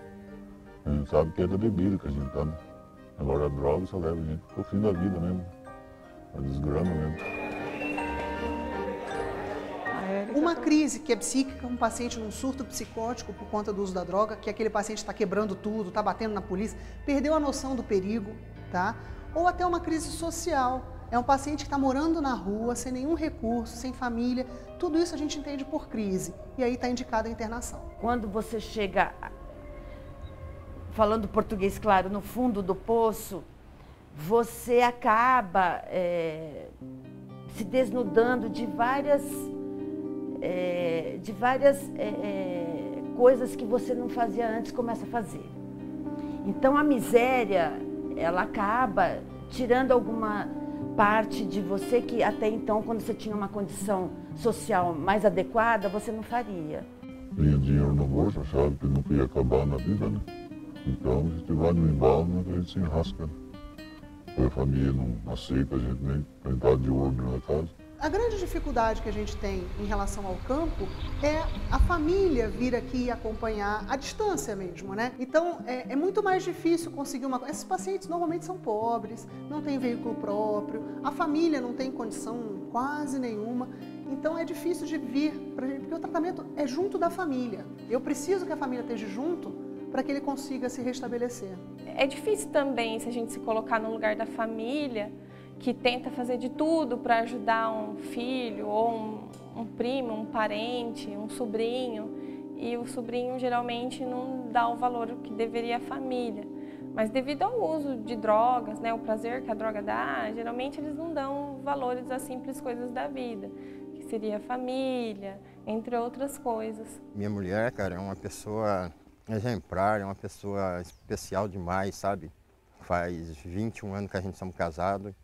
A gente sabe que é da bebida que a gente tá, né? Agora a droga só leva a gente pro fim da vida mesmo. A desgrama mesmo. Uma crise que é psíquica, um paciente num surto psicótico por conta do uso da droga, que aquele paciente está quebrando tudo, está batendo na polícia, perdeu a noção do perigo, tá? Ou até uma crise social. É um paciente que está morando na rua, sem nenhum recurso, sem família. Tudo isso a gente entende por crise. E aí está indicada a internação. Quando você chega, falando português claro, no fundo do poço, você acaba se desnudando de várias coisas que você não fazia antes, começa a fazer. Então a miséria, ela acaba tirando alguma parte de você que até então, quando você tinha uma condição social mais adequada, você não faria. Tinha dinheiro no bolso, achava que nunca ia acabar na vida, né? Então a gente vai no embalo, né, a gente se enrasca. A família não aceita a gente nem entrar de olho na casa. A grande dificuldade que a gente tem em relação ao campo é a família vir aqui acompanhar a distância mesmo, né? Então, é muito mais difícil conseguir uma... Esses pacientes normalmente são pobres, não têm veículo próprio, a família não tem condição quase nenhuma. Então, é difícil de vir pra gente, porque o tratamento é junto da família. Eu preciso que a família esteja junto para que ele consiga se restabelecer. É difícil também, se a gente se colocar no lugar da família, que tenta fazer de tudo para ajudar um filho, ou um primo, um parente, um sobrinho, e o sobrinho geralmente não dá o valor que deveria a família. Mas devido ao uso de drogas, né, o prazer que a droga dá, geralmente eles não dão valores às simples coisas da vida, que seria a família, entre outras coisas. Minha mulher, cara, é uma pessoa exemplar, é uma pessoa especial demais, sabe? Faz 21 anos que a gente somos casados.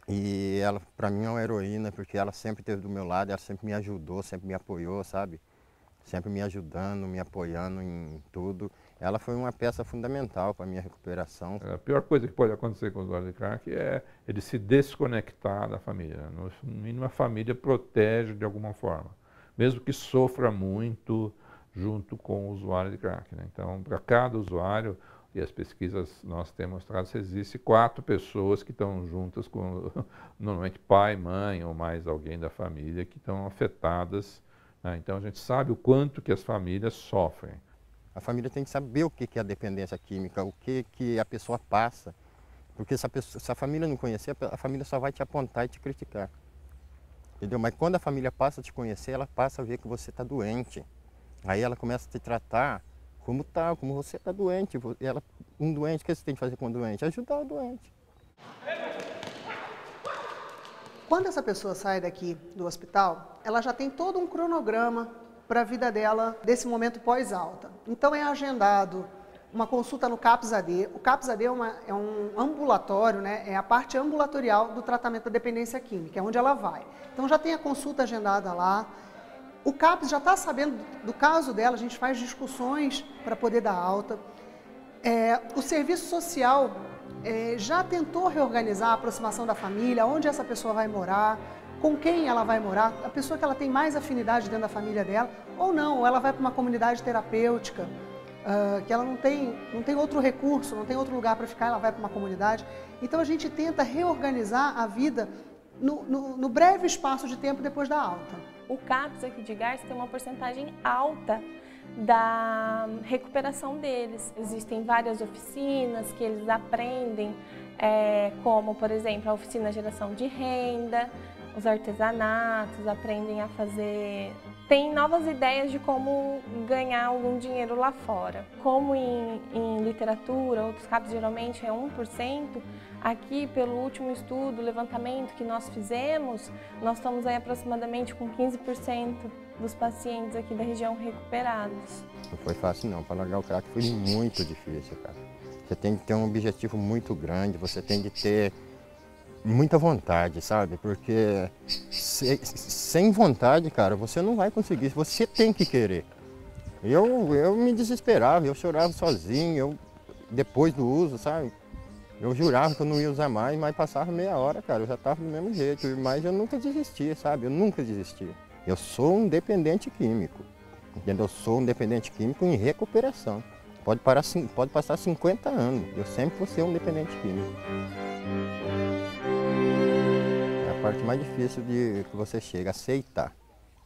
E ela, pra mim, é uma heroína, porque ela sempre esteve do meu lado, ela sempre me ajudou, sempre me apoiou, sabe? Sempre me ajudando, me apoiando em tudo. Ela foi uma peça fundamental para a minha recuperação. A pior coisa que pode acontecer com o usuário de crack é ele se desconectar da família. No mínimo, a família protege de alguma forma, mesmo que sofra muito junto com o usuário de crack, né? Então, para cada usuário, E as pesquisas nós temos mostrado que existe 4 pessoas que estão juntas com, normalmente pai, mãe ou mais alguém da família que estão afetadas, né? Então a gente sabe o quanto que as famílias sofrem. A família tem que saber o que é a dependência química, o que a pessoa passa. Porque se a família não conhecer, a família só vai te apontar e te criticar. Entendeu? Mas quando a família passa a te conhecer, ela passa a ver que você está doente. Aí ela começa a te tratar como você está doente. Um doente, o que você tem que fazer com um doente? Ajudar o doente. Quando essa pessoa sai daqui do hospital, ela já tem todo um cronograma para a vida dela desse momento pós-alta. Então é agendado uma consulta no CAPS-AD. O CAPS-AD é um ambulatório, né? É a parte ambulatorial do tratamento da dependência química, é onde ela vai. Então já tem a consulta agendada lá. O CAPS já está sabendo do caso dela, a gente faz discussões para poder dar alta. O serviço social já tentou reorganizar a aproximação da família, onde essa pessoa vai morar, com quem ela vai morar, a pessoa que ela tem mais afinidade dentro da família dela, ou não, ou ela vai para uma comunidade terapêutica, que ela não tem outro recurso, não tem outro lugar para ficar, ela vai para uma comunidade. Então a gente tenta reorganizar a vida no breve espaço de tempo depois da alta. O CAPS aqui de Garça tem uma porcentagem alta da recuperação deles. Existem várias oficinas que eles aprendem, como, por exemplo, a oficina geração de renda, os artesanatos, aprendem a fazer... Tem novas ideias de como ganhar algum dinheiro lá fora. Como em literatura, outros CAPS geralmente é 1%, aqui pelo último estudo, levantamento que nós fizemos, nós estamos aí aproximadamente com 15% dos pacientes aqui da região recuperados. Não foi fácil não, para largar o crack foi muito difícil, cara. Você tem que ter um objetivo muito grande, você tem que ter muita vontade, sabe? Porque sem vontade, cara, você não vai conseguir, você tem que querer. Eu me desesperava, eu chorava sozinho, depois do uso, sabe? Eu jurava que eu não ia usar mais, mas passava meia hora, cara, eu já estava do mesmo jeito, mas eu nunca desisti, sabe? Eu nunca desisti. Eu sou um dependente químico, entendeu? Eu sou um dependente químico em recuperação. Pode passar 50 anos, eu sempre vou ser um dependente químico. É a parte mais difícil que você chega, aceitar.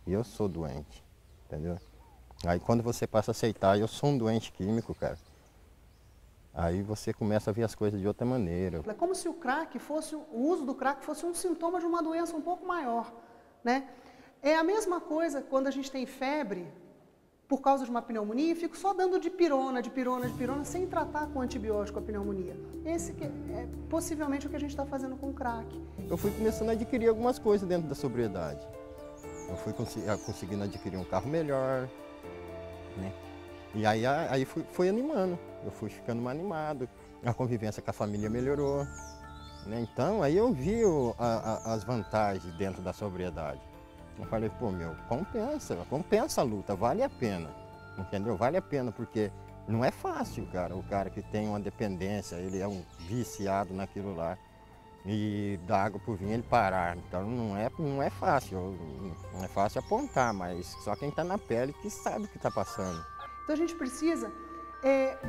Eu sou doente, entendeu? Aí quando você passa a aceitar, eu sou um doente químico, cara. Aí você começa a ver as coisas de outra maneira. É como se o uso do crack fosse um sintoma de uma doença um pouco maior, né? É a mesma coisa quando a gente tem febre por causa de uma pneumonia e fico só dando dipirona, sem tratar com antibiótico a pneumonia. Esse que é possivelmente o que a gente está fazendo com o crack. Eu fui começando a adquirir algumas coisas dentro da sobriedade. Eu fui conseguindo adquirir um carro melhor, né? E aí fui animando, eu fui ficando mais animado, a convivência com a família melhorou, né? Então aí eu vi as vantagens dentro da sobriedade. Eu falei, pô, compensa a luta, vale a pena, entendeu? Vale a pena, porque não é fácil, cara, o cara que tem uma dependência, ele é um viciado naquilo lá, e dá água pro vinho ele parar, então não é fácil apontar, mas só quem está na pele que sabe o que está passando. Então a gente precisa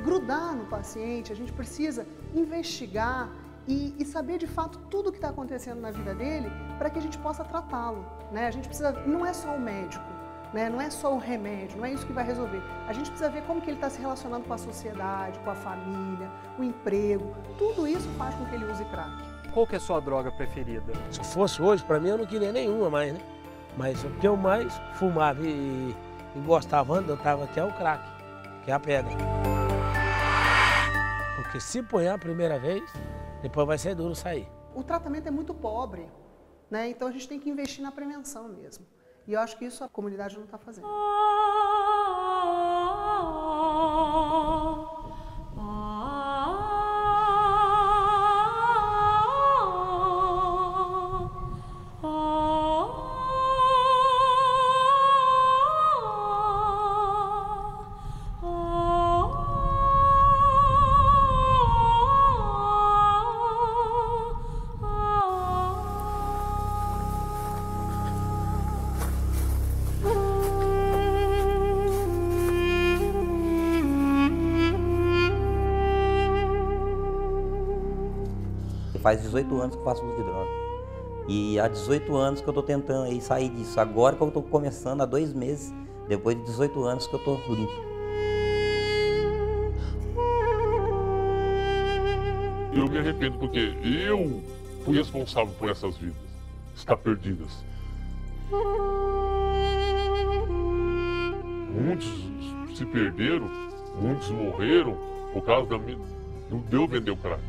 grudar no paciente, a gente precisa investigar e saber de fato tudo o que está acontecendo na vida dele para que a gente possa tratá-lo, né? A gente precisa, não é só o médico, né? Não é só o remédio, não é isso que vai resolver. A gente precisa ver como que ele está se relacionando com a sociedade, com a família, o emprego, tudo isso faz com que ele use crack. Qual que é a sua droga preferida? Se fosse hoje, para mim eu não queria nenhuma mais, né? Mas o que eu mais fumava e gostava antes, eu estava aqui, é o crack, que é a pedra. Porque se ponhar a primeira vez, depois vai ser duro sair. O tratamento é muito pobre, né? Então a gente tem que investir na prevenção mesmo. E eu acho que isso a comunidade não está fazendo. faz 18 anos que eu faço uso de droga. E há 18 anos que eu tô tentando aí sair disso. Agora que eu tô começando, há 2 meses, depois de 18 anos que eu tô limpo. Eu me arrependo porque eu fui responsável por essas vidas estar perdidas. Muitos se perderam, muitos morreram por causa de eu vender o crack.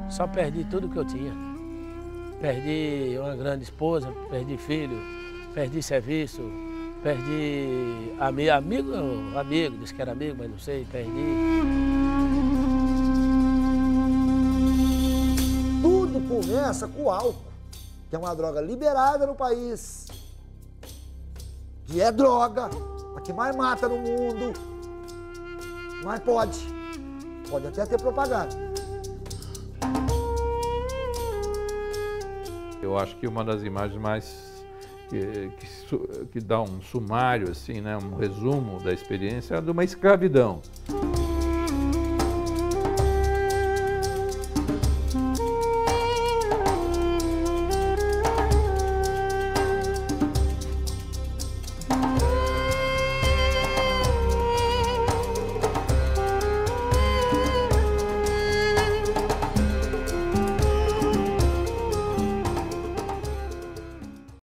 Só perdi tudo que eu tinha. Perdi uma grande esposa, perdi filho, perdi serviço, perdi amigo, disse que era amigo, mas não sei, perdi. Tudo começa com o álcool, que é uma droga liberada no país, que é droga, a que mais mata no mundo, mas pode até ter propaganda. Eu acho que uma das imagens mais que dá um sumário, assim, né, um resumo da experiência é de uma escravidão.